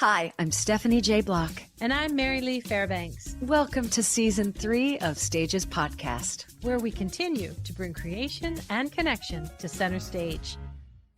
Hi, I'm Stephanie J. Block. And I'm Marylee Fairbanks. Welcome to Season 3 of Stages Podcast, where we continue to bring creation and connection to center stage.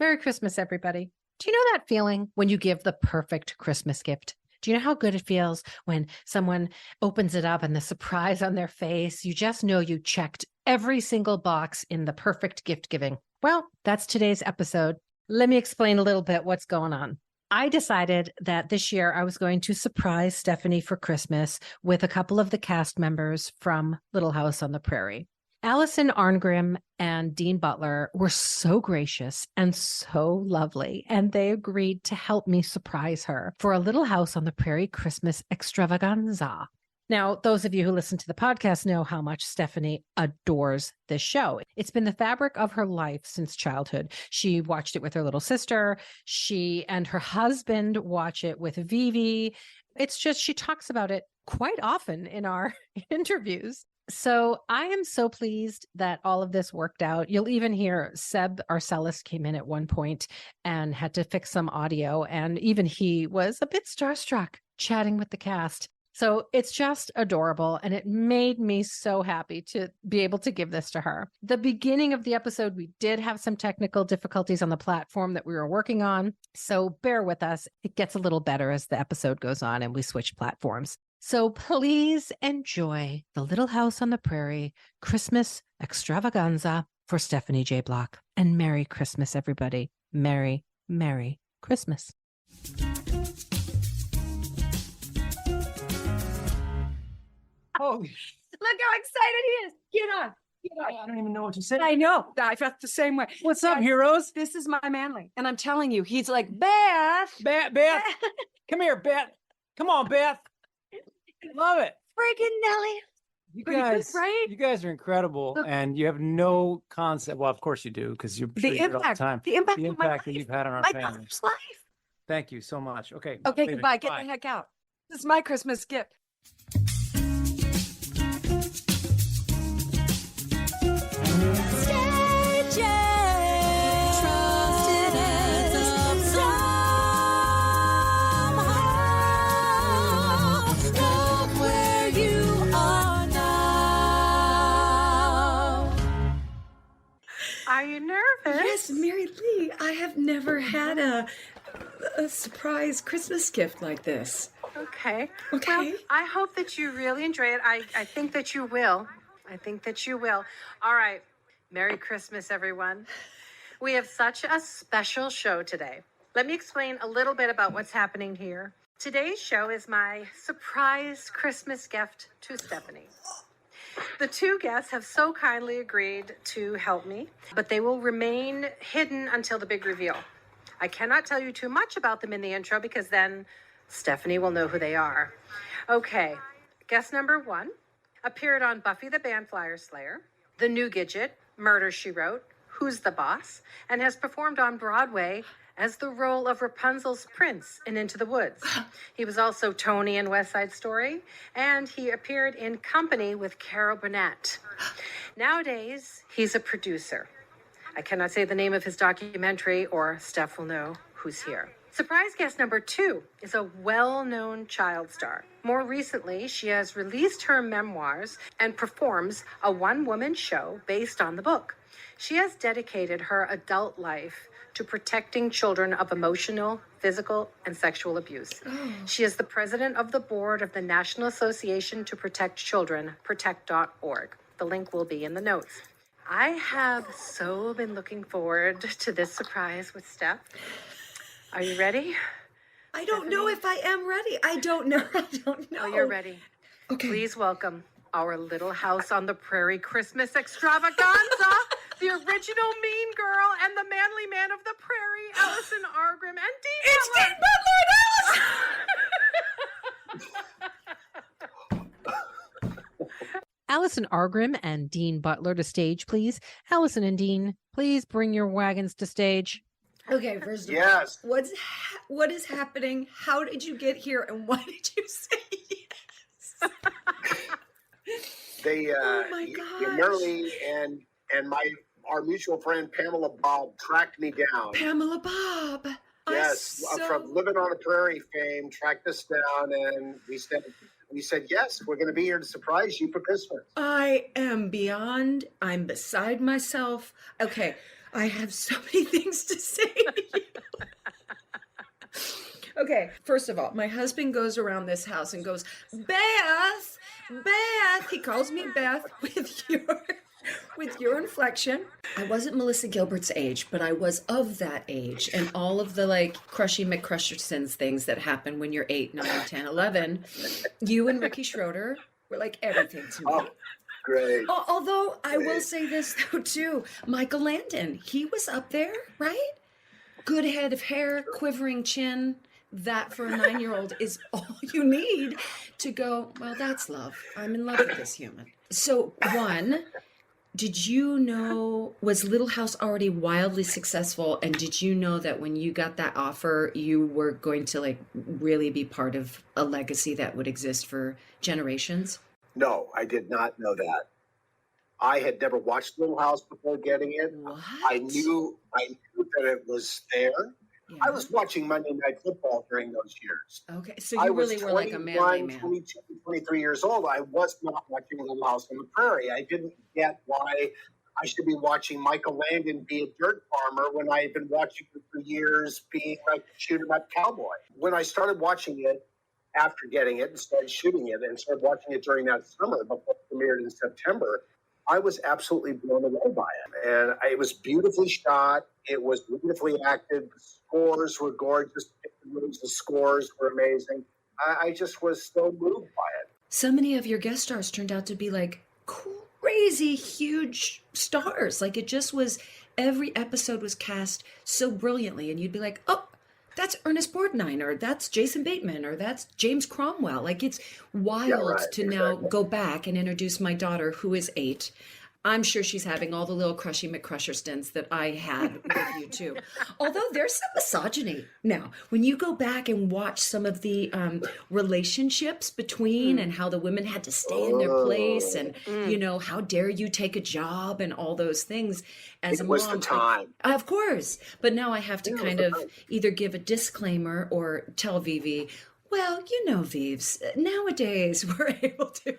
Merry Christmas, everybody. Do you know that feeling when you give the perfect Christmas gift? Do you know how good it feels when someone opens it up and the surprise on their face? You just know you checked every single box in the perfect gift giving. Well, that's today's episode. Let me explain a little bit what's going on. I decided that this year I was going to surprise Stephanie for Christmas with a couple of the cast members from Little House on the Prairie. Alison Arngrim and Dean Butler were so gracious and so lovely, and they agreed to help me surprise her for a Little House on the Prairie Christmas extravaganza. Now, those of you who listen to the podcast know how much Stephanie adores this show. It's been the fabric of her life since childhood. She watched it with her little sister. She and her husband watch it with Vivi. It's just, she talks about it quite often in our interviews. So I am so pleased that all of this worked out. You'll even hear Seb, our cellist, came in at one point and had to fix some audio. And even he was a bit starstruck chatting with the cast. So it's just adorable, and it made me so happy to be able to give this to her. The beginning of the episode, we did have some technical difficulties on the platform that we were working on, so bear with us. It gets a little better as the episode goes on and we switch platforms. So please enjoy the Little House on the Prairie Christmas extravaganza for Stephanie J. Block. And Merry Christmas, everybody. Merry, Merry Christmas. Oh, look how excited he is. Get on. I don't even know what to say. I know. I felt the same way. What's up, heroes? This is my Manly. And I'm telling you, he's like, Beth. Beth. Come here, Beth. Come on, Beth. Love it. Freaking Nellie. You Pretty guys, good, right? You guys are incredible. Look. And you have no concept. Well, of course you do, because you're sure you do it all the time. The impact The of my impact that life. you've had on our My family. daughter's life. Thank you so much. Okay. Okay, later. goodbye. Get Bye. the heck out. This is my Christmas gift. Are you nervous? Yes, Marylee, I have never had a surprise Christmas gift like this. Okay. Okay. Well, I hope that you really enjoy it. I think that you will. I think that you will. All right. Merry Christmas, everyone. We have such a special show today. Let me explain a little bit about what's happening here. Today's show is my surprise Christmas gift to Stephanie. The two guests have so kindly agreed to help me, but they will remain hidden until the big reveal. I cannot tell you too much about them in the intro because then Stephanie will know who they are. Okay, guest number 1 appeared on Buffy the Vampire Slayer, The New Gidget, Murder, She Wrote, Who's the Boss, and has performed on Broadway as the role of Rapunzel's prince in Into the Woods. He was also Tony in West Side Story, and he appeared in Company with Carol Burnett. Nowadays, he's a producer. I cannot say the name of his documentary, or Steph will know who's here. Surprise guest number 2 is a well-known child star. More recently, she has released her memoirs and performs a one-woman show based on the book. She has dedicated her adult life to protecting children of emotional, physical, and sexual abuse. She is the president of the board of the National Association to Protect Children, protect.org. The link will be in the notes. I have so been looking forward to this surprise with Steph. Are you ready? I don't know if I am ready. I don't know. Oh, you're ready. Okay. Please welcome our Little House on the Prairie Christmas extravaganza, the original Mean Girl and the manly man of the Prairie, Alison Arngrim and Dean It's Butler. Dean Butler and Alison! Alison Arngrim and Dean Butler to stage, please. Alison and Dean, please bring your wagons to stage. Okay, first of all, Yes. what is happening? How did you get here? And why did you say yes? Oh my gosh. Marylee and our mutual friend Pamela Bob tracked me down. Pamela Bob. Yes, from Living on a Prairie fame, tracked us down, and we said, yes, we're going to be here to surprise you for Christmas. I'm beside myself. Okay, I have so many things to say to you. Okay, first of all, my husband goes around this house and goes, Beth, he calls me Beth with your inflection. I wasn't Melissa Gilbert's age, but I was of that age, and all of the crushy McCrushersons things that happen when you're 8, 9, 10, 11. You and Ricky Schroeder were like everything to me. Oh, great. Although I will say this though too, Michael Landon, he was up there, right? Good head of hair, quivering chin. That for a 9-year-old is all you need to go, well, that's love. I'm in love with this human. So one, did you know, was Little House already wildly successful? And did you know that when you got that offer, you were going to really be part of a legacy that would exist for generations? No, I did not know that. I had never watched Little House before getting it. What? I knew that it was there. Yeah. I was watching Monday Night Football during those years. Okay, so you really were like a manly man. 22, 23 years old. I was not watching Little House on the Prairie. I didn't get why I should be watching Michael Landon be a dirt farmer when I had been watching him for years being like a shoot-'em-up cowboy. When I started watching it after getting it and started shooting it and started watching it during that summer before it premiered in September, I was absolutely blown away by it. And it was beautifully shot. It was beautifully acted. The scores were gorgeous. The scores were amazing. I just was so moved by it. So many of your guest stars turned out to be crazy, huge stars. It just was, every episode was cast so brilliantly. And you'd be like, oh, that's Ernest Borgnine, or that's Jason Bateman, or that's James Cromwell. It's wild to now go back and introduce my daughter, who is 8. I'm sure she's having all the little crushy McCrusherstons that I had with you too. Although there's some misogyny now. When you go back and watch some of the relationships between and how the women had to stay in their place and, how dare you take a job and all those things. As a mom, the time. Of course. But now I have to kind of either give a disclaimer or tell Vivi, well, Vives, nowadays we're able to.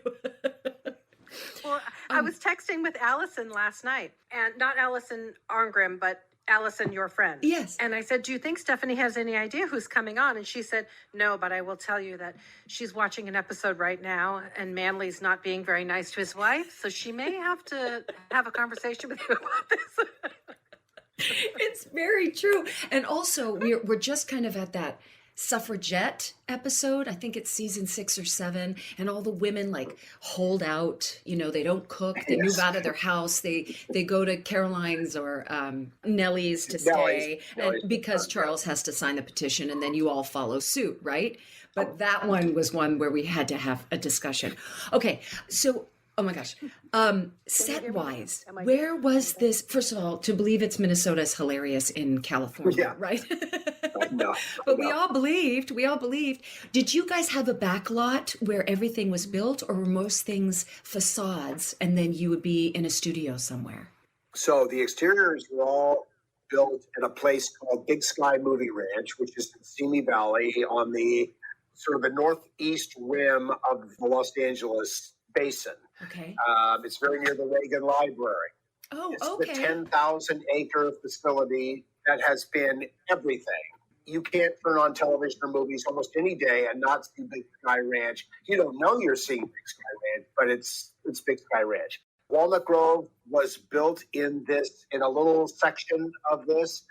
Well, I was texting with Alison last night, and not Alison Arngrim, but Alison, your friend. Yes. And I said, do you think Stephanie has any idea who's coming on? And she said, no, but I will tell you that she's watching an episode right now, and Manley's not being very nice to his wife, so she may have to have a conversation with you about this. It's very true. And also, we're just kind of at that suffragette episode. I think it's season 6 or 7, and all the women hold out. They don't cook. They move out of their house. They go to Caroline's or Nellie's to stay, and because Charles has to sign the petition, and then you all follow suit, right? But that one was one where we had to have a discussion. Okay, so. Oh my gosh. Set-wise, where was this? First of all, to believe it's Minnesota is hilarious in California, right? No, but we all believed. Did you guys have a back lot where everything was built, or were most things facades and then you would be in a studio somewhere? So the exteriors were all built in a place called Big Sky Movie Ranch, which is in Simi Valley on the sort of the northeast rim of the Los Angeles basin. Okay. It's very near the Reagan Library. Oh, it's okay. the 10,000-acre facility that has been everything. You can't turn on television or movies almost any day and not see Big Sky Ranch. You don't know you're seeing Big Sky Ranch, but it's Big Sky Ranch. Walnut Grove was built in a little section of this,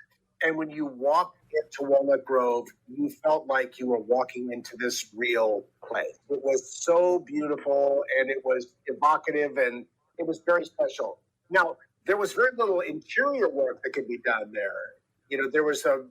and when you walked into Walnut Grove, you felt like you were walking into this real place. It was so beautiful, and it was evocative, and it was very special. Now, there was very little interior work that could be done there. There was a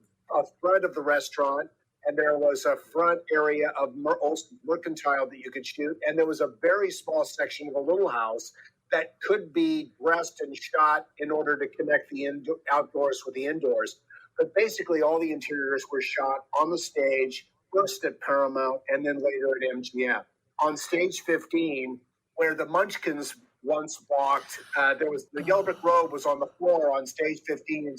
front of the restaurant, and there was a front area of Olson Mercantile that you could shoot, and there was a very small section of a little house that could be dressed and shot in order to connect the outdoors with the indoors. But basically, all the interiors were shot on the stage, first at Paramount and then later at MGM. On stage 15, where the Munchkins once walked. There was the yellow brick road was on the floor on stage 15 and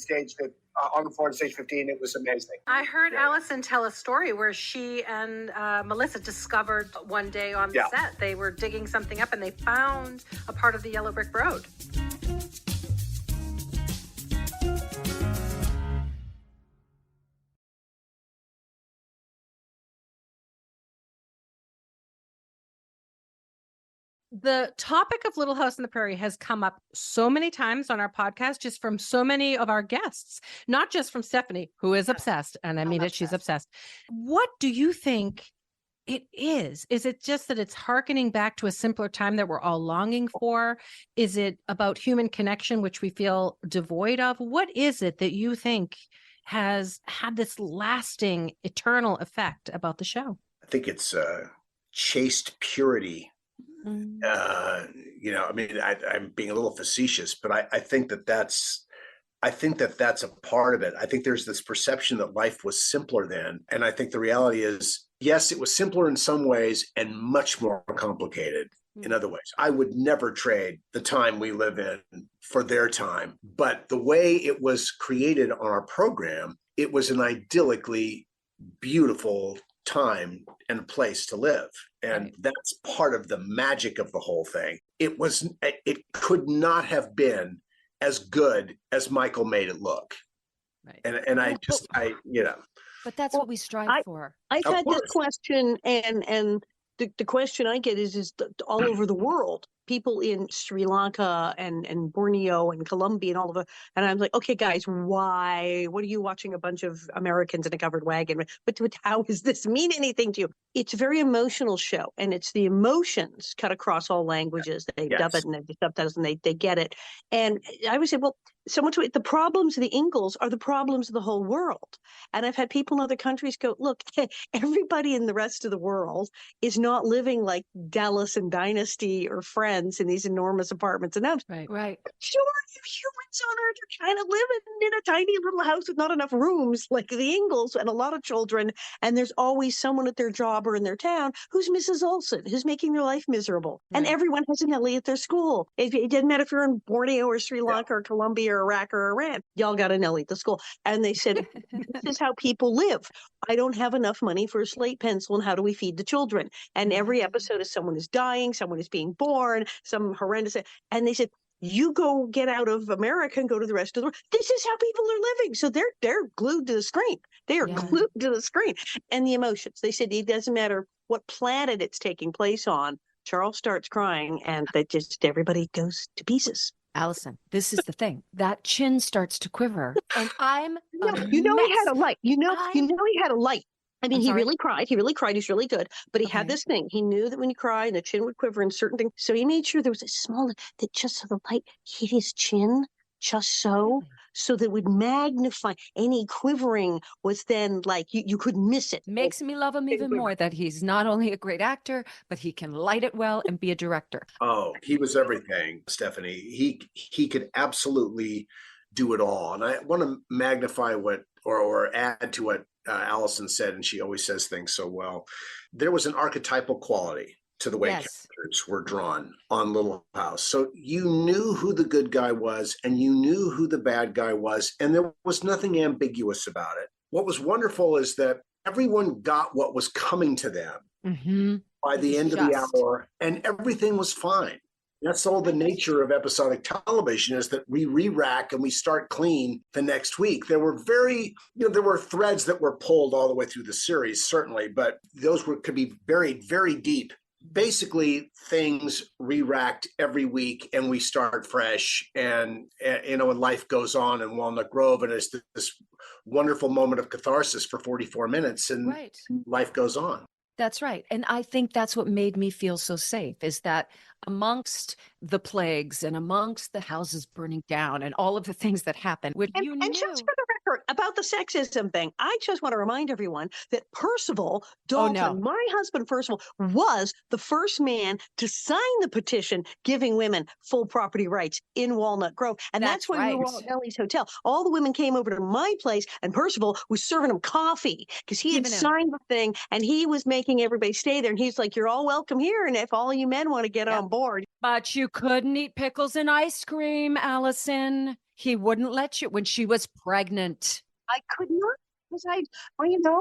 on the floor on stage 15. It was amazing. I heard Alison tell a story where she and Melissa discovered one day on the set, they were digging something up and they found a part of the yellow brick road. The topic of Little House on the Prairie has come up so many times on our podcast, just from so many of our guests, not just from Stephanie, who is obsessed. And I mean it, she's obsessed. What do you think it is? Is it just that it's hearkening back to a simpler time that we're all longing for? Is it about human connection, which we feel devoid of? What is it that you think has had this lasting, eternal effect about the show? I think it's chaste purity. I mean, I'm being a little facetious, but I think that's a part of it. I think there's this perception that life was simpler then. And I think the reality is, yes, it was simpler in some ways and much more complicated in other ways. I would never trade the time we live in for their time. But the way it was created on our program, it was an idyllically beautiful time and place to live. And that's part of the magic of the whole thing. It could not have been as good as Michael made it look. Right. But that's what we strive for. I've had this question, and the question I get is all over the world. People in Sri Lanka and Borneo and Colombia and all of it. And I'm like, okay, guys, why? What are you watching a bunch of Americans in a covered wagon? But how does this mean anything to you? It's a very emotional show, and it's the emotions cut across all languages. They dub it and they subtitles and they get it. And I would say, well, the problems of the Ingalls are the problems of the whole world. And I've had people in other countries go, look, everybody in the rest of the world is not living like Dallas and Dynasty or Friends in these enormous apartments. And Right. Sure, you humans on Earth are kind of living in a tiny little house with not enough rooms like the Ingalls and a lot of children. And there's always someone at their job or in their town who's Mrs. Olson, who's making their life miserable. Right. And everyone has a Nellie at their school. It doesn't matter if you're in Borneo or Sri Lanka or Colombia or Iraq or Iran. Y'all got a Nellie at the school. And they said, this is how people live. I don't have enough money for a slate pencil, and how do we feed the children? And every episode is someone is dying, someone is being born, some horrendous. And they said, you go get out of America and go to the rest of the world. This is how people are living. So they're glued to the screen. They are glued to the screen. And the emotions. They said it doesn't matter what planet it's taking place on. Charles starts crying, and that just everybody goes to pieces. Alison, this is the thing. That chin starts to quiver, and I'm he had a light. He had a light. I mean, he really cried. He really cried. He's really good. But he had this thing. He knew that when you cry, and the chin would quiver and certain things. So he made sure there was a small, that just so the light hit his chin, just so that would magnify. Any quivering was then like, you couldn't miss it. Makes me love him even more that he's not only a great actor, but he can light it well and be a director. Oh, he was everything, Stephanie. He could absolutely do it all. And I want to magnify or add to what Alison said, and she always says things so well. There was an archetypal quality to the way characters were drawn on Little House. So you knew who the good guy was and you knew who the bad guy was, and there was nothing ambiguous about it. What was wonderful is that everyone got what was coming to them by the end of the hour, and everything was fine. That's all the nature of episodic television, is that we re-rack and we start clean the next week. There were there were threads that were pulled all the way through the series, certainly, but those could be buried very deep. Basically, things re-racked every week, and we start fresh, and life goes on in Walnut Grove, and it's this wonderful moment of catharsis for 44 minutes, and life goes on. That's right. And I think that's what made me feel so safe, is that amongst the plagues and amongst the houses burning down and all of the things that happened, and just for the Remember, about the sexism thing, I just want to remind everyone that Percival Dalton, no. my husband Percival, was the first man to sign the petition giving women full property rights in Walnut Grove. And that's why we were all at Nellie's hotel. All the women came over to my place, and Percival was serving them coffee because he had signed the thing, and he was making everybody stay there. And he's like, you're all welcome here. And if all you men want to get on board. But you couldn't eat pickles and ice cream, Alison. He wouldn't let you when she was pregnant. I could not, because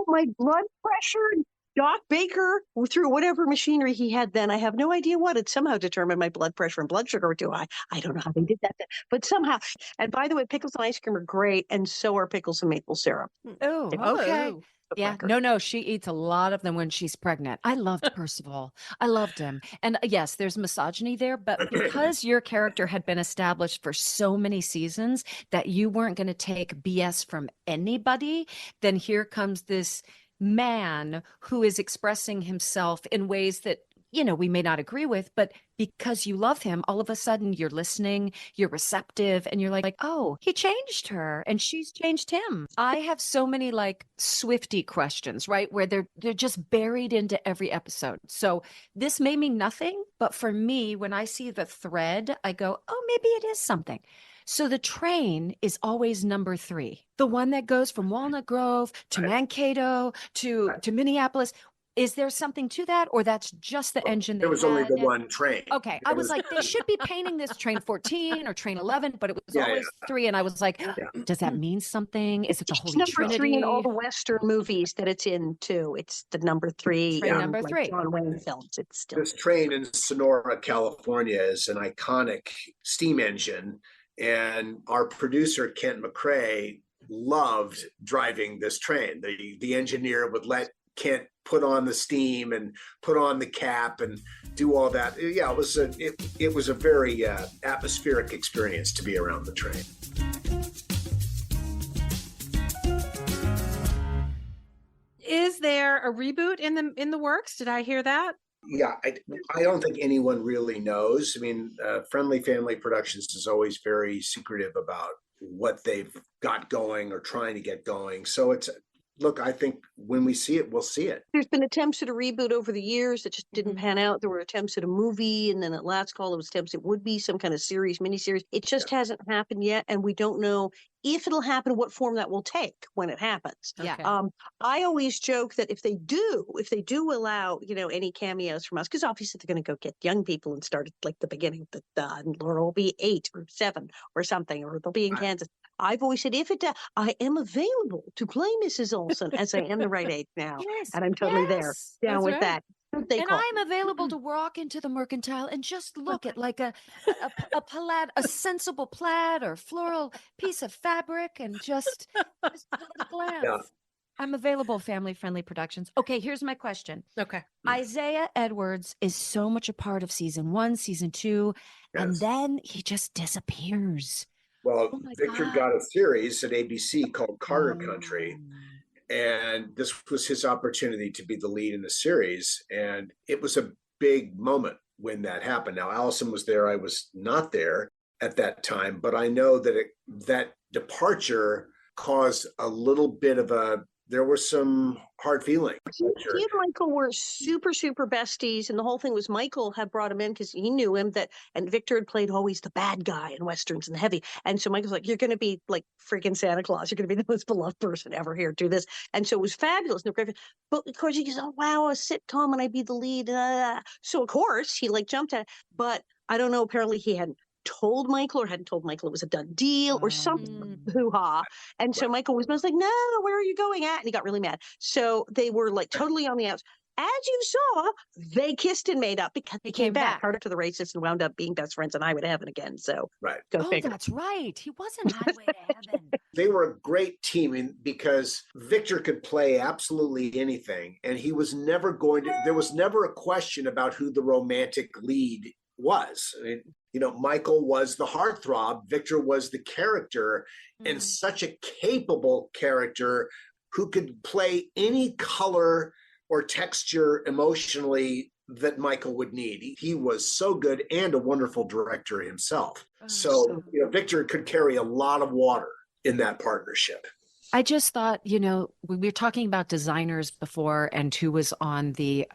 my blood pressure, Doc Baker, through whatever machinery he had then, I have no idea what, it somehow determined my blood pressure and blood sugar too high. I don't know how they did that, but somehow. And by the way, pickles and ice cream are great, and so are pickles and maple syrup. Oh, okay. Yeah, no, she eats a lot of them when she's pregnant. I loved Percival. I loved him. And yes, there's misogyny there, but because your character had been established for so many seasons that you weren't going to take BS from anybody, then here comes this man who is expressing himself in ways that, we may not agree with, but because you love him, all of a sudden you're listening, you're receptive, and you're like, oh, he changed her and she's changed him. I have so many Swiftie questions, right? Where they're just buried into every episode. So this may mean nothing, but for me, when I see the thread, I go, oh, maybe it is something. So the train is always number 3, the one that goes from Walnut Grove to Mankato to Minneapolis. Is there something to that, or that's just the engine? There was only the one train. Okay, I was like, they should be painting this train 14 or train 11, but it was always 3, and I was like, does that mean something? Is it the Holy number Trinity? 3 in all the Western movies that it's in too. It's the number 3. Train number 3. John Wayne films. It's still This train in Sonora, California, is an iconic steam engine, and our producer Kent McCrae loved driving this train. The engineer would let Kent put on the steam and put on the cap and do all that. Yeah, it was a very atmospheric experience to be around the train. Is there a reboot in the works? Did I hear that? Yeah, I don't think anyone really knows. I mean, Friendly Family Productions is always very secretive about what they've got going or trying to get going. So look, I think when we see it, we'll see it. There's been attempts at a reboot over the years that just didn't pan out. There were attempts at a movie, and then at last call, it was attempts it would be some kind of miniseries. It just hasn't happened yet, and we don't know if it'll happen, what form that will take when it happens. Yeah. I always joke that if they do allow, any cameos from us, because obviously they're going to go get young people and start at the beginning, and Laura will be 8 or 7 or something, or they'll be in Kansas. I've always said, I am available to play Mrs. Olson as I am the right age now. Yes, and I'm totally there down with that. I'm available to walk into the Mercantile and just look at a plaid, a sensible plaid or floral piece of fabric, and just glance. Yeah. I'm available, Family Friendly Productions. Okay, here's my question. Okay. Isaiah Edwards is so much a part of season 1, season 2, and then he just disappears. Well, Victor got a series at ABC called Carter Country. And this was his opportunity to be the lead in the series. And it was a big moment when that happened. Now, Alison was there. I was not there at that time, but I know that that departure caused a little bit of there were some hard feelings. He and Michael were super, super besties. And the whole thing was Michael had brought him in because he knew him and Victor had played always the bad guy in Westerns and the heavy. And so Michael's like, you're going to be like freaking Santa Claus. You're going to be the most beloved person ever here. Do this. And so it was fabulous. But of course he goes, oh, wow, a sitcom and I'd be the lead. So of course he jumped at it. But I don't know, apparently he hadn't told Michael or hadn't told Michael it was a done deal or something hoo-ha. And so Michael was like, no, where are you going at? And he got really mad. So they were totally on the outs. As you saw, they kissed and made up because he came back harder to the races and wound up being best friends on Highway to Heaven again. So go figure. That's right. He wasn't Highway to Heaven. They were a great team because Victor could play absolutely anything. And he was never there was never a question about who the romantic lead was. I mean, Michael was the heartthrob. Victor was the character, and such a capable character who could play any color or texture emotionally that Michael would need. He was so good and a wonderful director himself. So Victor could carry a lot of water in that partnership. I just thought, we were talking about designers before and who was on the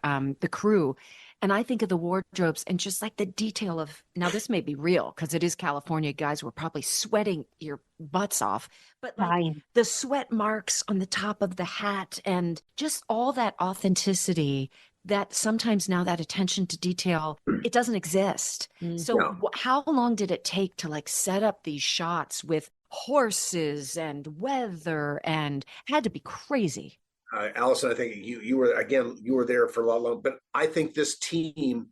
crew. And I think of the wardrobes and just like the detail of, now this may be real because it is California, guys were probably sweating your butts off, but like the sweat marks on the top of the hat and just all that authenticity that sometimes now that attention to detail, it doesn't exist. So how long did it take to like set up these shots with horses and weather, and had to be crazy? Alison, I think you were there for a lot long, but I think this team,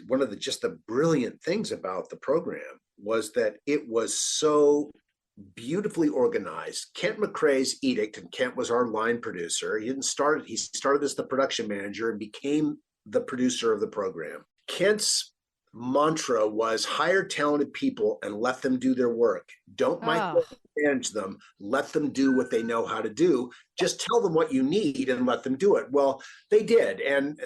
one of the brilliant things about the program was that it was so beautifully organized. Kent McCrae's edict, and Kent was our line producer. He started as the production manager and became the producer of the program. Kent's mantra was hire talented people and let them do their work. Don't micromanage them. Let them do what they know how to do. Just tell them what you need and let them do it. Well, they did. And,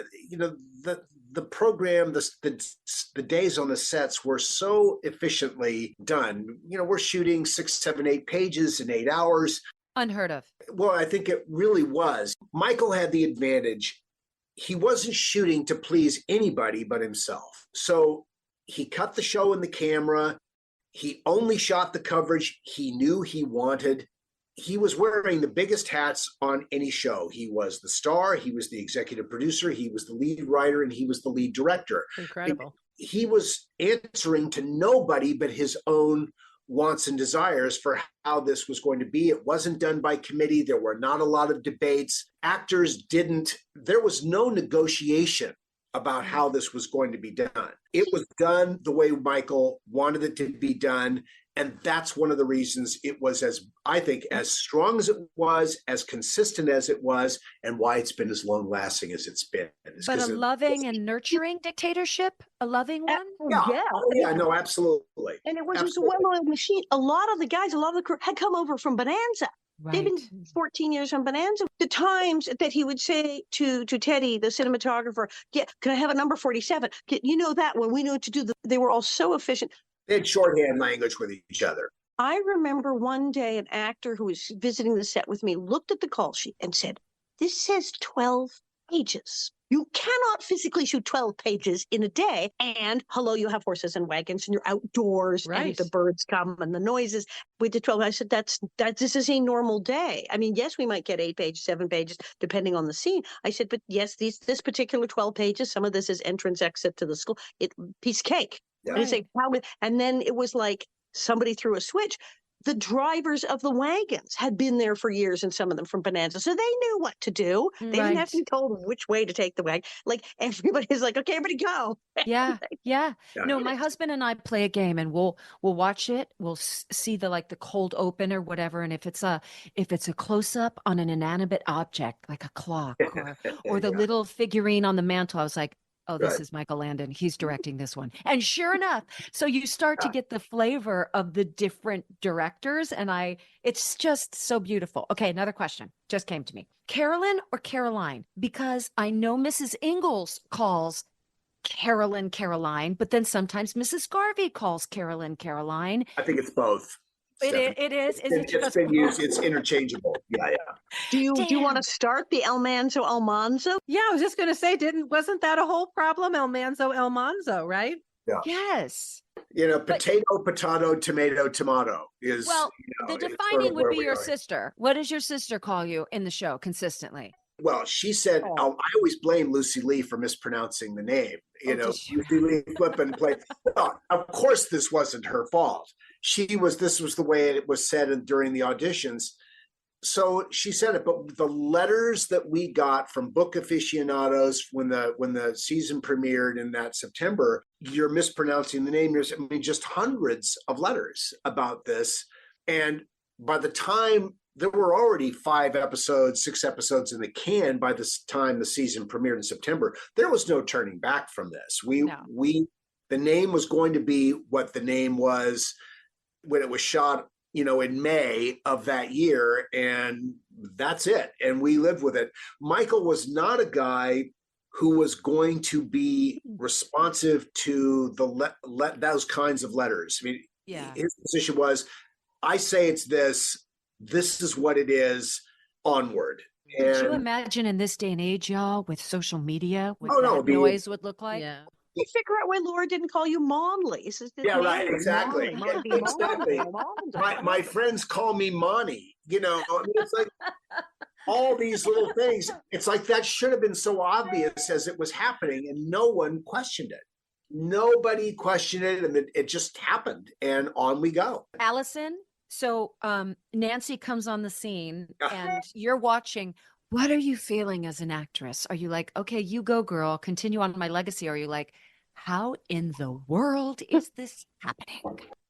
the program, the days on the sets were so efficiently done. We're shooting 6, 7, 8 pages in 8 hours. Unheard of. Well, I think it really was. Michael had the advantage. He wasn't shooting to please anybody but himself. So he cut the show in the camera. He only shot the coverage he knew he wanted. He was wearing the biggest hats on any show. He was the star, he was the executive producer, he was the lead writer, and he was the lead director. Incredible. He was answering to nobody but his own wants and desires for how this was going to be. It wasn't done by committee. There were not a lot of debates. There was no negotiation about how this was going to be done. It was done the way Michael wanted it to be done. And that's one of the reasons it was, as strong as it was, as consistent as it was, and why it's been as long lasting as it's been. But a loving and nurturing dictatorship, a loving one? Yeah, no, absolutely. And it was just a well-oiled machine. A lot of the crew had come over from Bonanza. Right. They've been 14 years on Bonanza. The times that he would say to Teddy, the cinematographer, can I have a number 47? That when we knew what to do, they were all so efficient. They had shorthand language with each other. I remember one day an actor who was visiting the set with me looked at the call sheet and said, this says 12 pages. You cannot physically shoot 12 pages in a day. And hello, you have horses and wagons and you're outdoors and the birds come and the noises. We did 12. I said, this is a normal day. I mean, yes, we might get 8 pages, 7 pages, depending on the scene. I said, but yes, this particular 12 pages, some of this is entrance, exit to the school. Piece of cake. Yeah. And then it was like somebody threw a switch. The drivers of the wagons had been there for years, and some of them from Bonanza, so they knew what to do. They didn't have to be told which way to take the wagon. Like everybody's like, okay, everybody go. Yeah. No, my husband and I play a game, and we'll watch it. We'll see the cold open or whatever, and if it's a close up on an inanimate object like a clock or the little figurine on the mantle, I was like, oh, this is Michael Landon. He's directing this one. And sure enough, so you start to get the flavor of the different directors. And it's just so beautiful. Okay, another question just came to me. Carolyn or Caroline? Because I know Mrs. Ingalls calls Caroline, but then sometimes Mrs. Garvey calls Caroline. I think it's both. It is. It's been used. It's interchangeable. Yeah. Do you want to start the Almanzo? Yeah, I was just going to say, wasn't that a whole problem? Almanzo, right? Yeah. Yes. Potato, tomato is. Well, the defining would be your sister. What does your sister call you in the show consistently? Well, she said, I always blame Lucy Lee for mispronouncing the name. Lucy Lee flip and play. Well, of course, this wasn't her fault. This was the way it was said during the auditions. So she said it, but the letters that we got from book aficionados when the season premiered in that September, you're mispronouncing the name. Just hundreds of letters about this. And by the time there were already 5 episodes, 6 episodes in the can by the time the season premiered in September, there was no turning back from this. The name was going to be what the name was when it was shot, in May of that year, and that's it. And we lived with it. Michael was not a guy who was going to be responsive to those kinds of letters. His position was, I say it's this, this is what it is, onward. Could you And imagine in this day and age, y'all, with social media, what Oh, no, that it'd be- noise would look like? Yeah. You figure out why Laura didn't call you Monley. Yeah, right, exactly. Exactly. Monley. my friends call me Monty, I mean, it's like all these little things. It's like that should have been so obvious as it was happening, and no one questioned it. Nobody questioned it, and it just happened, and on we go. Alison, so Nancy comes on the scene and you're watching. What are you feeling as an actress? Are you like, okay, you go, girl, continue on my legacy? Or are you like, how in the world is this happening?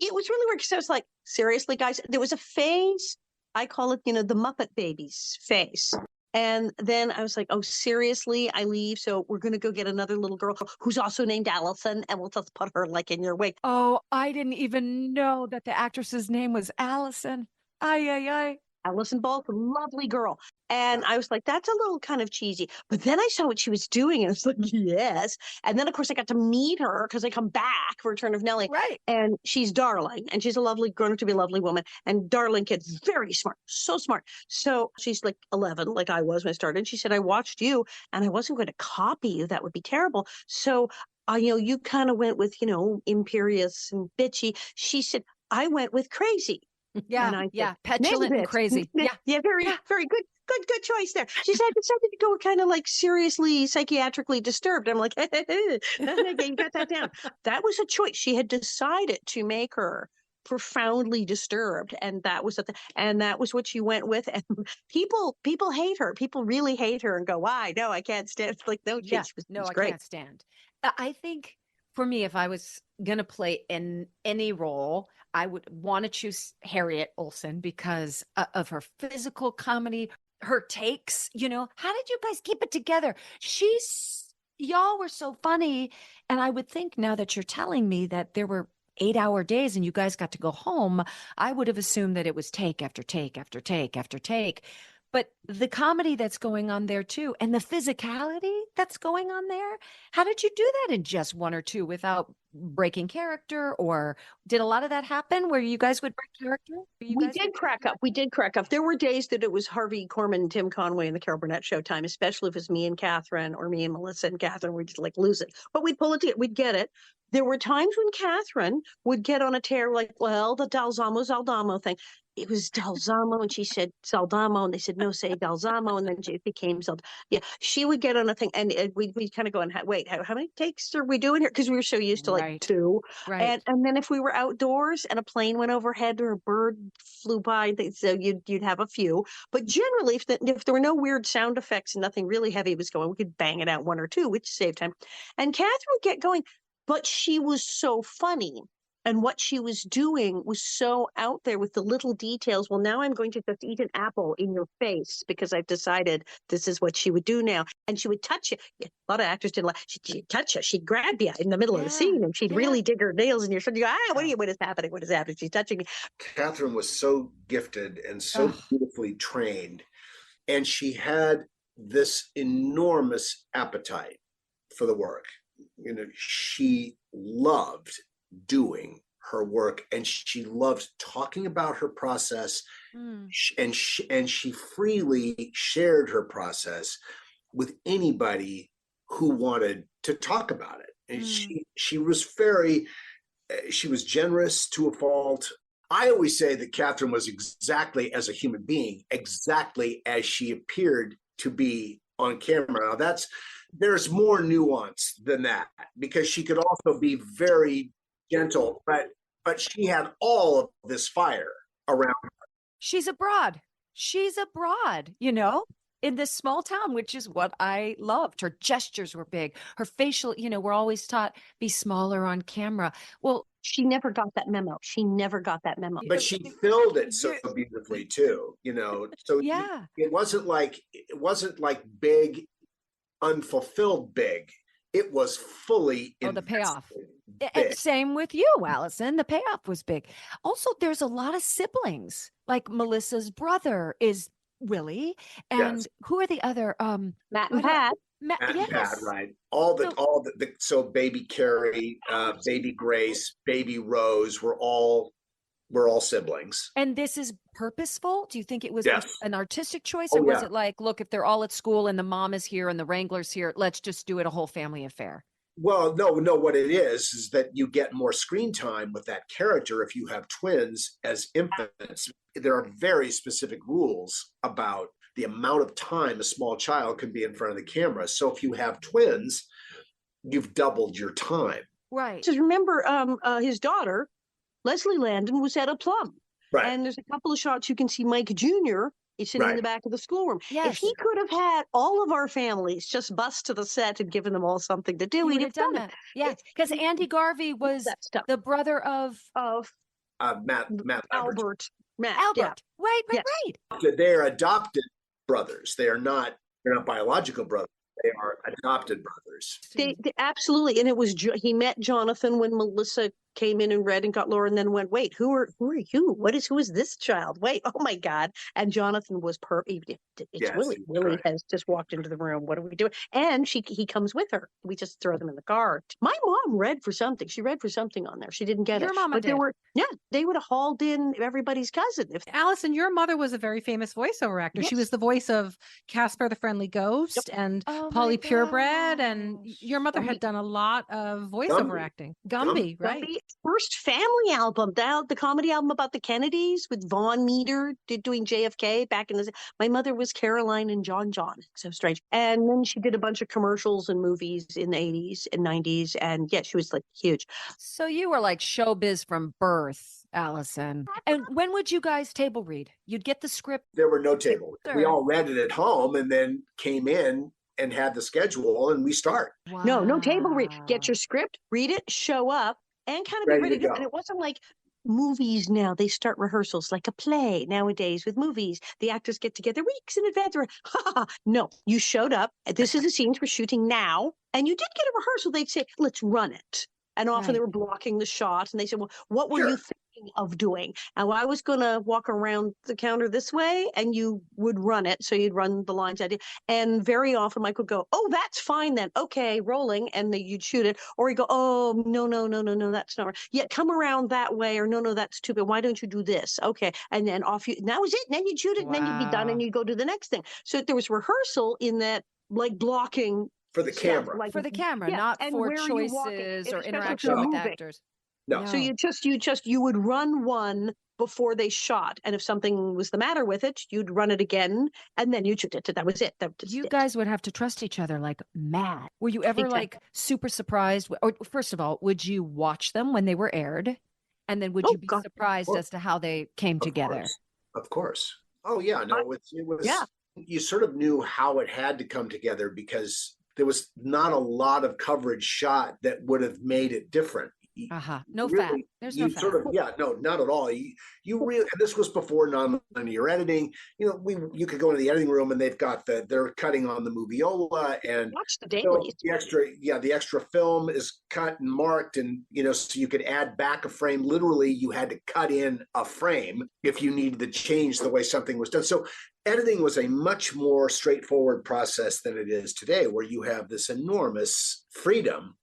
It was really weird because I was like, seriously, guys, there was a phase. I call it, the Muppet Babies phase. And then I was like, oh, seriously, I leave. So we're going to go get another little girl who's also named Alison, and we'll just put her like in your wig. Oh, I didn't even know that the actress's name was Alison. Ay, ay, ay. Alison Bulk, lovely girl. And I was like, that's a little kind of cheesy. But then I saw what she was doing and I was like, yes. And then, of course, I got to meet her because I come back for Return of Nellie. Right. And she's darling. And she's a lovely, grown up to be a lovely woman. And darling kid, very smart, so smart. So she's like 11, like I was when I started. She said, I watched you and I wasn't going to copy you. That would be terrible. So, you kind of went with, imperious and bitchy. She said, I went with crazy. Yeah, yeah, petulant and crazy. Yeah, very good choice there. She said, I decided to go kind of like seriously psychiatrically disturbed. I'm like, you got that down. That was a choice. She had decided to make her profoundly disturbed, and that was and that was what she went with. And people hate her. People really hate her and go, why? No, I can't stand. Like, no, she was great. I can't stand. I think for me, if I was gonna play in any role, I would want to choose Harriet Olsen because of her physical comedy, her takes. How did you guys keep it together? Y'all were so funny. And I would think now that you're telling me that there were 8-hour days and you guys got to go home, I would have assumed that it was take after take after take after take. But the comedy that's going on there too, and the physicality that's going on there, how did you do that in just 1 or 2 without breaking character? Or did a lot of that happen where you guys would break character? We did crack up. We did crack up. There were days that it was Harvey Korman and Tim Conway and the Carol Burnett Showtime, especially if it was me and Catherine or me and Melissa and Catherine. We'd just like lose it. But we'd pull it together. We'd get it. There were times when Catherine would get on a tear like, well, the Zaldamo thing. It was Dalzamo, and she said Zaldamo, and they said, no, say Dalzamo, and then it became Zaldamo. Yeah, she would get on a thing, and we'd kind of go, and wait, how many takes are we doing here? Because we were so used to like 2. Right. And then if we were outdoors and a plane went overhead or a bird flew by, so you'd have a few. But generally, if there were no weird sound effects and nothing really heavy was going, we could bang it out 1 or 2, which saved time. And Catherine would get going, but she was so funny. And what she was doing was so out there with the little details. Well, now I'm going to just eat an apple in your face because I've decided this is what she would do now. And she would touch you. A lot of actors didn't like. She'd touch you. She'd grab you in the middle of the scene, and she'd really dig her nails in your shirt. You go, what is happening? What is happening? She's touching me. Catherine was so gifted and so beautifully trained, and she had this enormous appetite for the work. She loved doing her work, and she loved talking about her process, and she freely shared her process with anybody who wanted to talk about it. And she was generous to a fault. I always say that Catherine was exactly as a human being, exactly as she appeared to be on camera. Now there's more nuance than that, because she could also be very gentle, but she had all of this fire around her. She's abroad, in this small town, which is what I loved. Her gestures were big. Her facial, we're always taught be smaller on camera. Well, she never got that memo. But she filled it so beautifully too, So yeah, it wasn't like big, unfulfilled big. It was fully the payoff. Big. And same with you, Alison. The payoff was big. Also, there's a lot of siblings. Like Melissa's brother is Willie, and who are the other? Matt and Pat. Matt and Pat, right? So baby Carrie, baby Grace, baby Rose were all We're all siblings. And this is purposeful? Do you think it was Yes. an artistic choice, Oh, or was yeah. it like, look, if they're all at school and the mom is here and the Wrangler's here, let's just do it a whole family affair? Well, no, what it is that you get more screen time with that character if you have twins as infants. There are very specific rules about the amount of time a small child can be in front of the camera. So if you have twins, you've doubled your time. Right. Just remember, his daughter, Leslie Landon, was at a plum. Right. And there's a couple of shots you can see Mike Jr. is sitting in the back of the schoolroom. Yes. If he could have had all of our families just bust to the set and given them all something to do, He he'd would have done that. Yeah, because Andy Garvey was that stuff. the brother of Matt Albert. Matt. Albert. Yeah. Right. Leverage. They're adopted brothers. They're not biological brothers. They are adopted brothers. They absolutely, and it was he met Jonathan when Melissa came in and read and got Laura, and then went, "Wait, who are you? Who is this child? Wait, oh my God!" And Jonathan was perfect. It's Willie. Willie has just walked into the room. What are we doing? And he comes with her. We just throw them in the car. My mom read for something. She read for something on there. She didn't get Your it. mama But did. they would have hauled in everybody's cousin. If Alison, your mother was a very famous voiceover actor. She was the voice of Casper the Friendly Ghost and Polly Purebred, and your mother had done a lot of voiceover acting. Gumby, right? Gumby, first family album, the comedy album about the Kennedys with Vaughn Meader doing JFK back in the. My mother was Caroline and John. So strange. And then she did a bunch of commercials and movies in the 80s and 90s, and yeah, she was like huge. So you were like showbiz from birth, Alison. And when would you guys table read? You'd get the script. There were no table. Sure. We all read it at home and then came in and had the schedule and we start. Wow. No table read. Get your script, read it, show up, and kind of be ready to go. And it wasn't like movies now. They start rehearsals like a play nowadays with movies. The actors get together weeks in advance. No, you showed up. This is the scenes we're shooting now. And you did get a rehearsal. They'd say, let's run it. And often they were blocking the shot. And they said, well, what were you thinking of doing? And I was going to walk around the counter this way, and you would run it. So you'd run the lines I did. And very often Mike would go, oh, that's fine then. Okay, rolling. And then you'd shoot it. Or he'd go, oh, no, that's not right. Yeah, come around that way. Or no, that's too bad. Why don't you do this? Okay. And then off you, and that was it. And then you'd shoot it, and then you'd be done, and you'd go to the next thing. So there was rehearsal in that, like blocking. For the camera. For the camera, not for choices or interaction with actors. No. So you would run one before they shot. And if something was the matter with it, you'd run it again, and then you'd shoot it. That was it. You guys would have to trust each other like mad. Were you ever like super surprised? Or first of all, would you watch them when they were aired? And then would you be surprised as to how they came together? Of course. Oh yeah, no, it was you sort of knew how it had to come together because there was not a lot of coverage shot that would have made it different. No fat. There's no fat. No, not at all. You really, and this was before non-linear editing. You know, you could go into the editing room and they've got they're cutting on the moviola and watch the dailies. The extra film is cut and marked, and so you could add back a frame. Literally, you had to cut in a frame if you needed to change the way something was done. So editing was a much more straightforward process than it is today, where you have this enormous freedom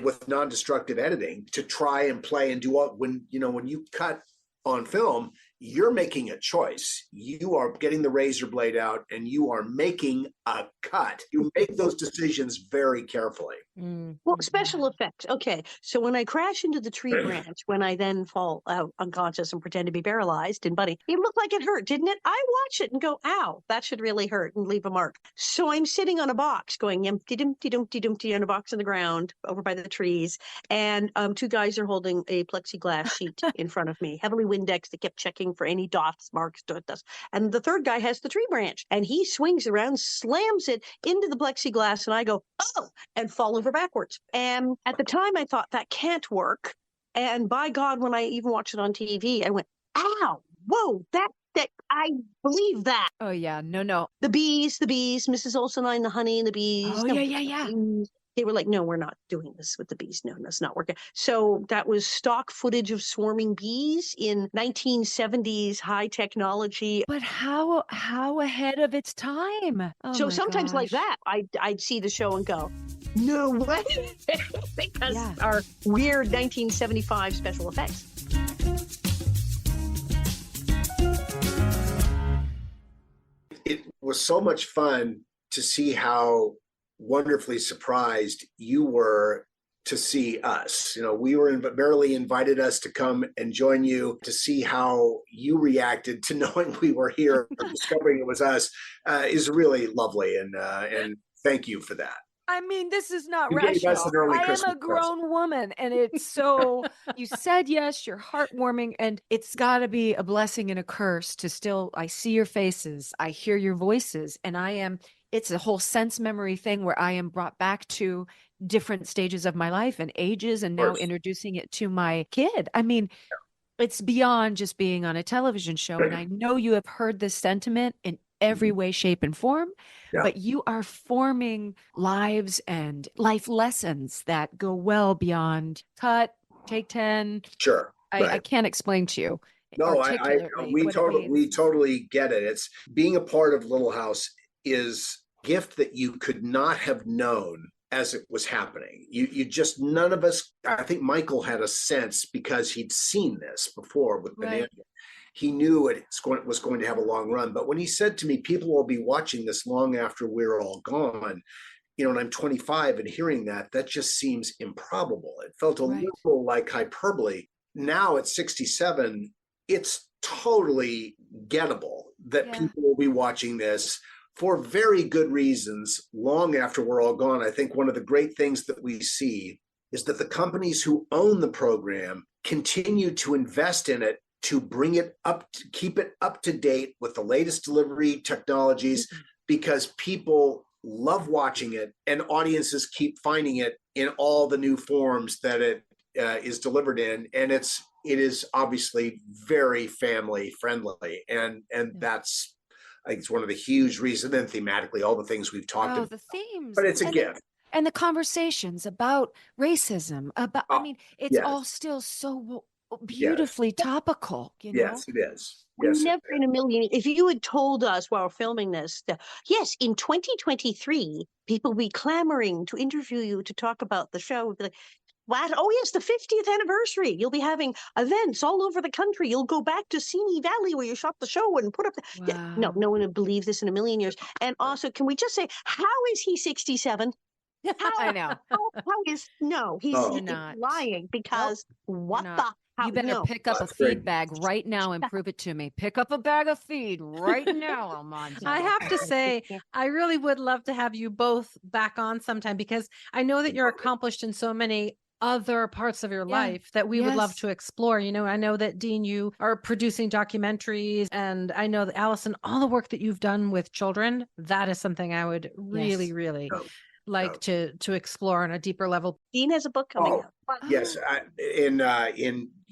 with non-destructive editing to try and play and do what when you cut on film, you're making a choice. You are getting the razor blade out and you are making a cut. You make those decisions very carefully. Well, special effects. Okay. So when I crash into the tree branch, when I then fall out unconscious and pretend to be paralyzed, and buddy, it looked like it hurt, didn't it? I watch it and go, ow, that should really hurt and leave a mark. So I'm sitting on a box going yumpty-dumpty-dumpty-dumpty on a box on the ground over by the trees. And two guys are holding a plexiglass sheet in front of me, heavily Windex. They kept checking for any dots, marks, dust. And the third guy has the tree branch and he swings around, slams it into the plexiglass, and I go, oh, and fall over backwards. And at the time I thought that can't work. And by God, when I even watched it on TV, I went, ow, whoa, that I believe that. Oh yeah, no. The bees, Mrs. Olsen and the honey and the bees. Oh yeah. They were like, no, we're not doing this with the bees. No, that's not working. So that was stock footage of swarming bees in 1970s high technology. But how ahead of its time? Oh so sometimes like that, I'd see the show and go, no way, because our weird 1975 special effects. was so much fun to see how wonderfully surprised you were to see us. Marylee invited us to come and join you, to see how you reacted to knowing we were here, discovering it was us, is really lovely. And thank you for that. I mean, this is not You gave us rational. an early I am Christmas a grown woman, and it's so, you said yes, you're heartwarming, and it's got to be a blessing and a curse to still, I see your faces, I hear your voices, and it's a whole sense memory thing where I am brought back to different stages of my life and ages, and now introducing it to my kid. I mean, it's beyond just being on a television show. And I know you have heard this sentiment in every way, shape, and form, but you are forming lives and life lessons that go well beyond cut, take 10. Sure. I can't explain to you. No, we totally get it. It's being a part of Little House is a gift that you could not have known as it was happening. You just, none of us, I think Michael had a sense because he'd seen this before with Banana. He knew it was going to have a long run. But when he said to me, people will be watching this long after we're all gone, and I'm 25 and hearing that just seems improbable. It felt a little like hyperbole. Now at 67, it's totally gettable that people will be watching this for very good reasons long after we're all gone. I think one of the great things that we see is that the companies who own the program continue to invest in it to bring it up, to keep it up to date with the latest delivery technologies, because people love watching it and audiences keep finding it in all the new forms that it is delivered in. And it is obviously very family friendly. And that's, I think it's one of the huge reasons, and thematically, all the things we've talked about. The themes. But it's a gift. And the conversations about racism, I mean, it's all still so beautifully topical, Yes, it is. Never in a million. If you had told us while filming this, yes, in 2023, people will be clamoring to interview you to talk about the show. We'd be like, what? Oh, yes, the 50th anniversary. You'll be having events all over the country. You'll go back to Simi Valley where you shot the show and put up. No one would believe this in a million years. And also, can we just say, how is he 67? I know. He's not lying because what the hell? You better pick up a feed bag right now and prove it to me. Pick up a bag of feed right now, Almanzo. I have to say, I really would love to have you both back on sometime, because I know that you're accomplished in so many other parts of your life that we would love to explore. I know that Dean, you are producing documentaries, and I know that Alison, all the work that you've done with children, that is something I would really like to explore on a deeper level. Dean has a book coming out. Yes,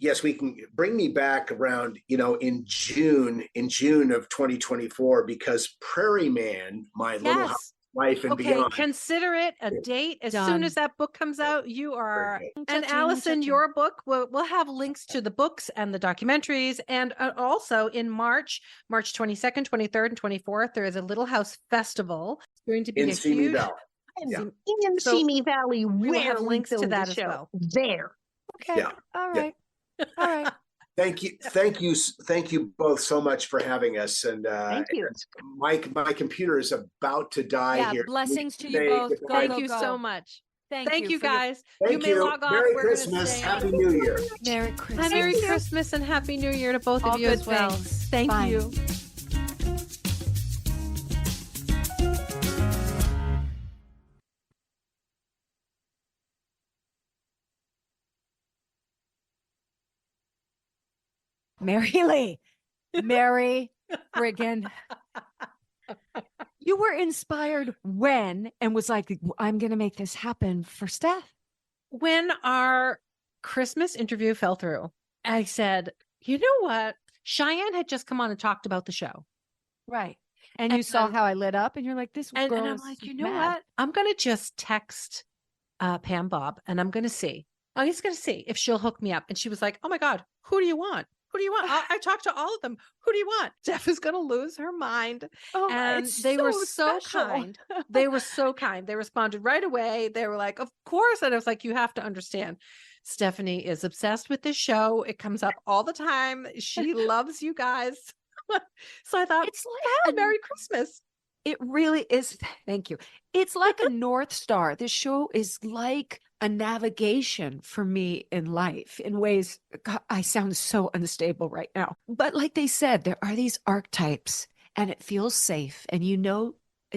yes, we can bring me back around, in June of 2024, because Prairie Man, my Little House Life and Beyond. Consider it a date. As soon as that book comes out, you are. And Alison, your book, we'll have links to the books and the documentaries. And also in March 22nd, 23rd, and 24th, there is a Little House Festival. It's going to be in a Simi huge. Valley. In Simi Valley, we will have links to that as show. well. There. Okay. All right. All right. Thank you both so much for having us. And thank you. My computer is about to die here. Blessings to you both. Thank you so much. Thank you guys. Thank you. May log off. Merry Christmas. Happy New Year. Merry Christmas. Merry Christmas and Happy New Year to both of you as well. Thank you. Marylee, Mary friggin'. You were inspired when and was like, I'm going to make this happen for Steph. When our Christmas interview fell through, I said, you know what? Cheyenne had just come on and talked about the show. Right. And you saw how I lit up and you're like, this girl and I'm like, you know what? I'm going to just text Pam Bob and I'm going to see. I'm just going to see if she'll hook me up. And she was like, oh my God, who do you want? Who do you want? I talked to all of them. Who do you want? Steph is going to lose her mind. Oh, and they were so kind. They were so kind. They responded right away. They were like, of course. And I was like, you have to understand. Stephanie is obsessed with this show. It comes up all the time. She loves you guys. So I thought, it's like Merry Christmas. It really is. Thank you. It's like a North Star. This show is like a navigation for me in life in ways. God, I sound so unstable right now. But like they said, there are these archetypes and it feels safe. And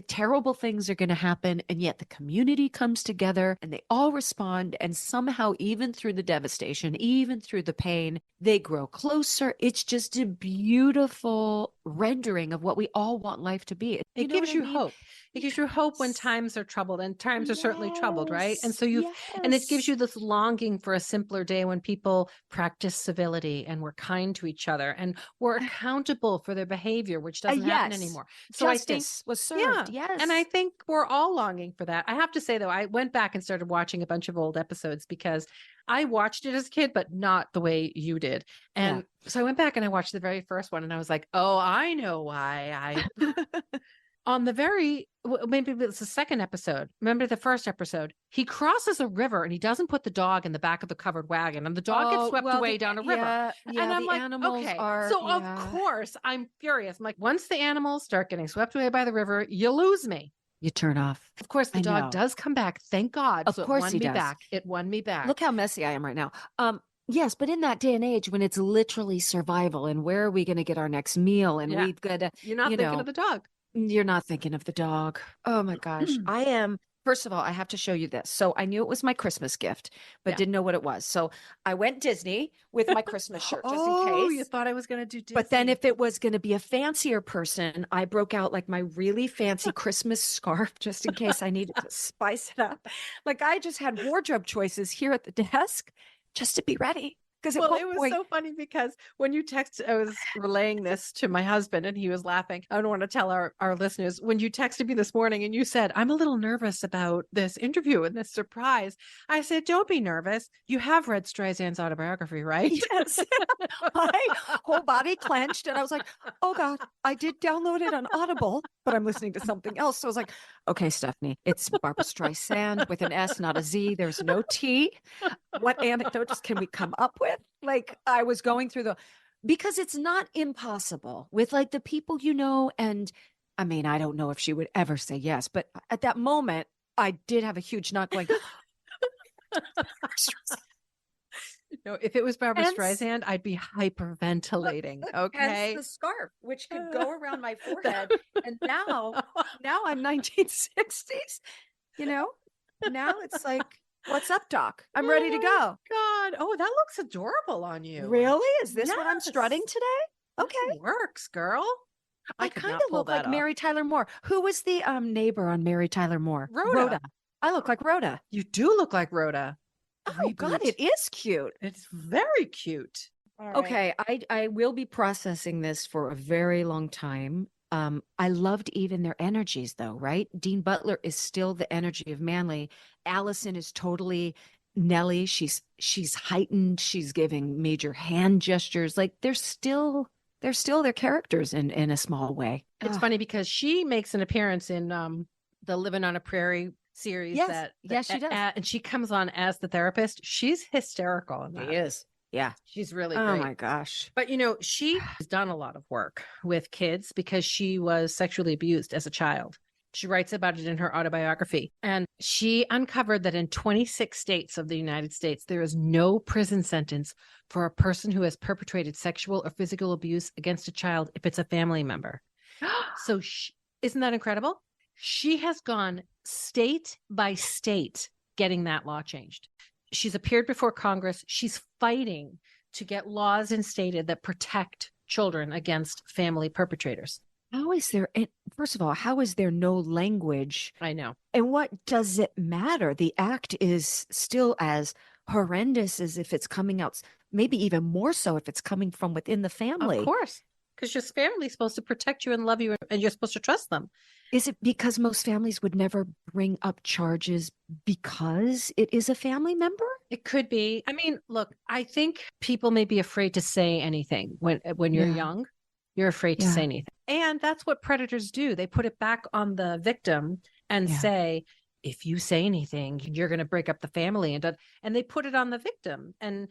terrible things are going to happen. And yet the community comes together and they all respond. And somehow, even through the devastation, even through the pain, they grow closer. It's just a beautiful rendering of what we all want life to be. It gives you hope. It gives you hope when times are troubled, and times are certainly troubled, right? And so and it gives you this longing for a simpler day when people practice civility and were kind to each other and were accountable for their behavior, which doesn't happen anymore. So Justice I think was served. Yes. And I think we're all longing for that. I have to say, though, I went back and started watching a bunch of old episodes because I watched it as a kid, but not the way you did. And so I went back and I watched the very first one and I was like, oh, I know why on the maybe it's the second episode. Remember the first episode? He crosses a river and he doesn't put the dog in the back of the covered wagon, and the dog gets swept away down a river. And I'm like, okay, of course I'm furious. I'm like, once the animals start getting swept away by the river, you lose me. You turn off. Of course, the dog does come back. Thank God. Of course he does. It won me back. Look how messy I am right now. Yes, but in that day and age when it's literally survival and where are we going to get our next meal? And we've got to, you're not thinking of the dog. You're not thinking of the dog. Oh my gosh. I am. First of all, I have to show you this. So I knew it was my Christmas gift, but didn't know what it was. So I went Disney with my Christmas shirt just in case. Oh, you thought I was going to do Disney. But then if it was going to be a fancier person, I broke out like my really fancy Christmas scarf just in case I needed to spice it up. Like I just had wardrobe choices here at the desk just to be ready. Because it was so funny because when you I was relaying this to my husband and he was laughing. I don't want to tell our listeners, when you texted me this morning and you said, I'm a little nervous about this interview and this surprise. I said, don't be nervous. You have read Streisand's autobiography, right? Yes. My whole body clenched and I was like, oh God, I did download it on Audible, but I'm listening to something else. So I was like, okay, Stephanie, it's Barbara Streisand with an S, not a Z. There's no T. What anecdotes can we come up with? Like I was going through because it's not impossible with like the people, and I mean, I don't know if she would ever say yes, but at that moment I did have a huge knock going, no, if it was Barbara Streisand, I'd be hyperventilating. Okay. The scarf, which could go around my forehead. And now I'm 1960s, now it's like, what's up, Doc? I'm ready to go. God. Oh, that looks adorable on you. Really? Is this what I'm strutting today? Okay. This works, girl. I kind of look like Mary Tyler Moore. Who was the neighbor on Mary Tyler Moore? Rhoda. I look like Rhoda. You do look like Rhoda. Oh, God, it is cute. It's very cute. Right. Okay, I will be processing this for a very long time. I loved even their energies though, right? Dean Butler is still the energy of Manly. Alison is totally Nellie. She's heightened. She's giving major hand gestures. Like they're still their characters in a small way. It's funny because she makes an appearance in the Living on a Prairie series. Yes, she does. And she comes on as the therapist. She's hysterical in that. She is. Yeah. She's really great. Oh my gosh. But she has done a lot of work with kids because she was sexually abused as a child. She writes about it in her autobiography. And she uncovered that in 26 states of the United States, there is no prison sentence for a person who has perpetrated sexual or physical abuse against a child if it's a family member. So isn't that incredible? She has gone state by state getting that law changed. She's appeared before Congress. She's fighting to get laws instated that protect children against family perpetrators. First of all, how is there no language? I know. And what does it matter? The act is still as horrendous as if it's coming out, maybe even more so if it's coming from within the family. Of course, because your family is supposed to protect you and love you, and you're supposed to trust them. Is it because most families would never bring up charges because it is a family member? It could be. I mean, look, I think people may be afraid to say anything when you're young. You're afraid to say anything. And that's what predators do. They put it back on the victim and say, if you say anything, you're going to break up the family. And they put it on the victim. And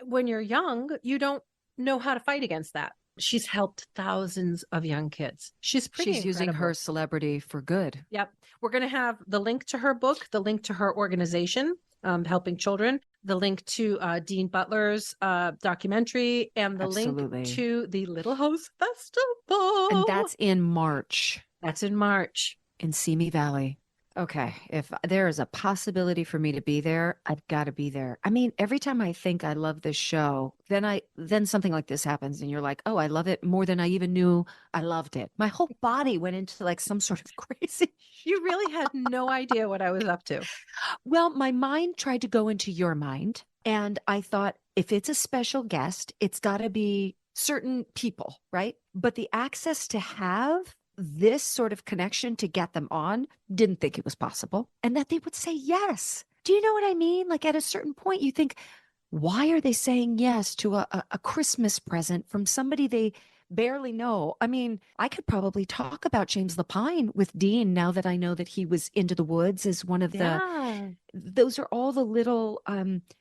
when you're young, you don't know how to fight against that. She's helped thousands of young kids. She's pretty She's using incredible. her celebrity for good. Yep. We're going to have the link to her book, the link to her organization, helping children, the link to Dean Butler's documentary, and the Absolutely. link to the Little House Festival. And that's in March That's in March. in Simi Valley. Okay. If there is a possibility for me to be there, I've got to be there. I mean, every time I think I love this show, then something like this happens and you're like, oh, I love it more than I even knew I loved it. My whole body went into like some sort of crazy. You really had no idea what I was up to. Well, my mind tried to go into your mind. And I thought, if it's a special guest, it's got to be certain people, right? But the access to have this sort of connection to get them on, didn't think it was possible. And that they would say yes. Do you know what I mean? Like at a certain point, you think, why are they saying yes to a Christmas present from somebody they barely know? I mean, I could probably talk about James Lapine with Dean now that I know that he was Into the Woods as one of those are all the little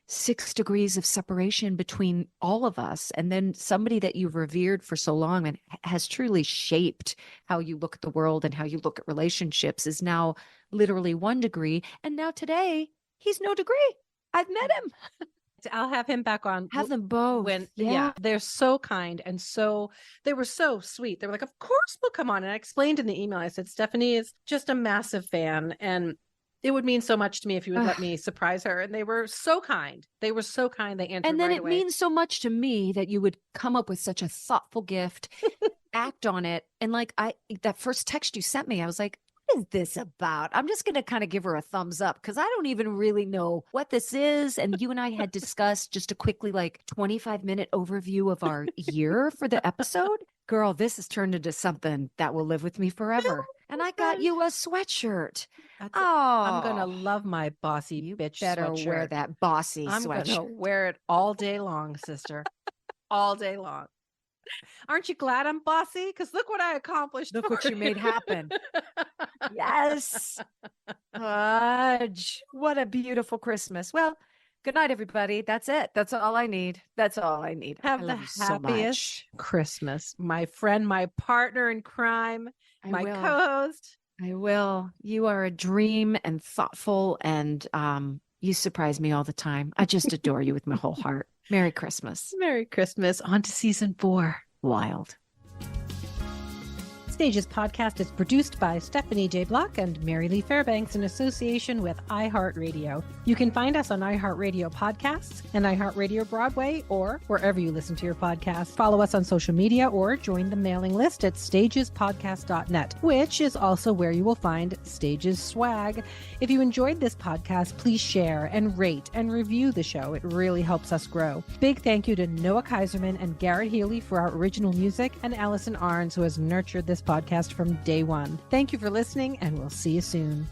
6 degrees of separation between all of us. And then somebody that you've revered for so long and has truly shaped how you look at the world and how you look at relationships is now literally 1 degree. And now today, he's no degree. I've met him. I'll have him back on. Have them both. Yeah, they're so kind and they were so sweet. They were like, of course we'll come on. And I explained in the email, I said, Stephanie is just a massive fan and it would mean so much to me if you would let me surprise her. And they were so kind. They were so kind. They answered and then right it away. means so much to me that you would come up with such a thoughtful gift, act on it. And like that first text you sent me, I was like, what is this about? I'm just going to kind of give her a thumbs up because I don't even really know what this is. And you and I had discussed just a quickly 25-minute overview of our year for the episode. Girl, this has turned into something that will live with me forever. And I got you a sweatshirt. I'm going to love my bossy You bitch better sweatshirt. wear that bossy I'm going to sweatshirt. wear it all day long, sister. All day long. Aren't you glad I'm bossy? Because look what I accomplished. Look what for you made you. happen. Yes. Fudge. What a beautiful Christmas. Well, good night, everybody. That's it. That's all I need. That's all I need. Have I the love you so happiest much. Christmas, my friend, my partner in crime, my will. co-host. I will. You are a dream and thoughtful, and you surprise me all the time. I just adore you with my whole heart. Merry Christmas. Merry Christmas. On to season 4. Wild. Stages podcast is produced by Stephanie J. Block and Marylee Fairbanks in association with iHeartRadio. You can find us on iHeartRadio Podcasts and iHeartRadio Broadway or wherever you listen to your podcasts. Follow us on social media or join the mailing list at stagespodcast.net, which is also where you will find Stages swag. If you enjoyed this podcast, please share and rate and review the show. It really helps us grow. Big thank you to Noah Kaiserman and Garrett Healy for our original music and Alison Arngrim, who has nurtured this podcast from day one. Thank you for listening, and we'll see you soon.